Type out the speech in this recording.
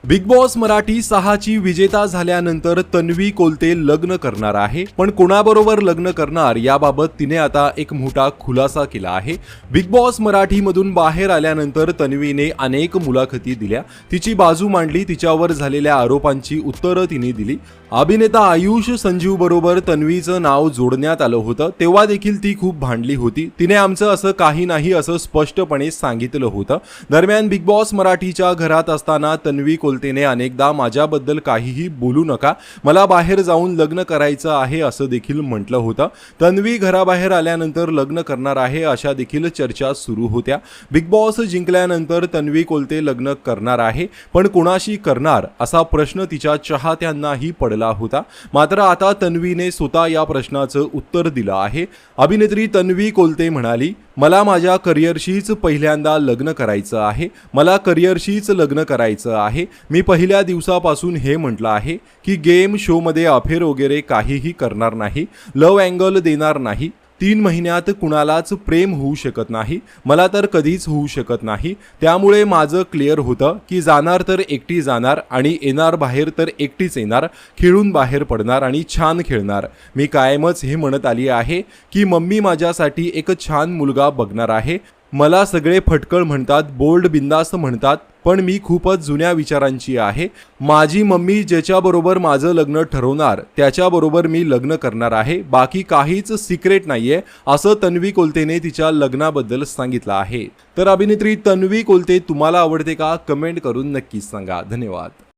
Big boss Marathi 6 ची विजेता झाल्यानंतर तन्वी कोलते लग्न करणार आहे, पण कोणाबरोबर लग्न करणार याबाबत तिने आता एक मोठा खुलासा केला आहे। बिग बॉस मराठी मधून बाहेर आल्यानंतर तन्वीने अनेक मुलाखती दिल्या, तिची बाजू मांडली, तिच्यावर झालेल्या आरोपांची उत्तरं तिने दिली। अभिनेता आयुष संजीव बरोबर तन्वीचं नाव जोडण्यात आलं होतं, तेव्हा देखील ती खूप भांडली होती। तिने आमचं असं काही नाही असं स्पष्टपणे सांगितलं होतं। दरम्यान बिग बॉस मराठीच्या घरात असताना तन्वी कोलतेने अनेकदा माझ्याबद्दल काहीही बोलू नका, मला बाहेर जाऊन लग्न करायचं आहे असं देखील म्हटलं होतं। तन्वी घराबाहेर आल्यानंतर लग्न करणार आहे अशा देखील चर्चा सुरू होत्या। बिग बॉस जिंकल्यानंतर तन्वी कोलते लग्न करणार आहे, पण कोणाशी करणार असा प्रश्न तिच्या चाहत्यांनाही पडला होता। मात्र आता तन्वीने स्वतः या प्रश्नाचं उत्तर दिलं आहे। अभिनेत्री तन्वी कोलते म्हणाली, मला माझ्या करिअरशीच पहिल्यांदा लग्न करायचं आहे, मला करिअरशीच लग्न करायचं आहे। मी पहिल्या दिवसापासून हे म्हटलं आहे की गेम शो मध्ये अफेअर वगैरे काहीही करणार नाही, लव्ह अँगल देणार नाही। 3 महिन्यात कुणालाच प्रेम होऊ शकत नाही, मला तर कधीच होऊ शकत नाही। त्यामुळे माझं क्लिअर होतं की जाणार तर एकटी जाणार आणि येणार बाहेर तर एकटीच येणार, खेळून बाहेर पडणार आणि छान खेळणार। मी कायमच हे म्हणत आली आहे की मम्मी माझ्यासाठी एक छान मुलगा बघणार आहे। मला सगळे फटकळ म्हणतात, बोल्ड बिंदास म्हणतात, पण मी खूपच जुन्या विचारांची आहे। माझी मम्मी ज्याच्याबरोबर माझं लग्न ठरवणार त्याच्याबरोबर मी लग्न करणार आहे, बाकी काहीच सिक्रेट नाहीये असं तन्वी कोलतेने तिच्या लग्नाबद्दल सांगितलं आहे। तर अभिनेत्री तन्वी कोलते तुम्हाला आवडते का? कमेंट करून नक्कीच सांगा। धन्यवाद।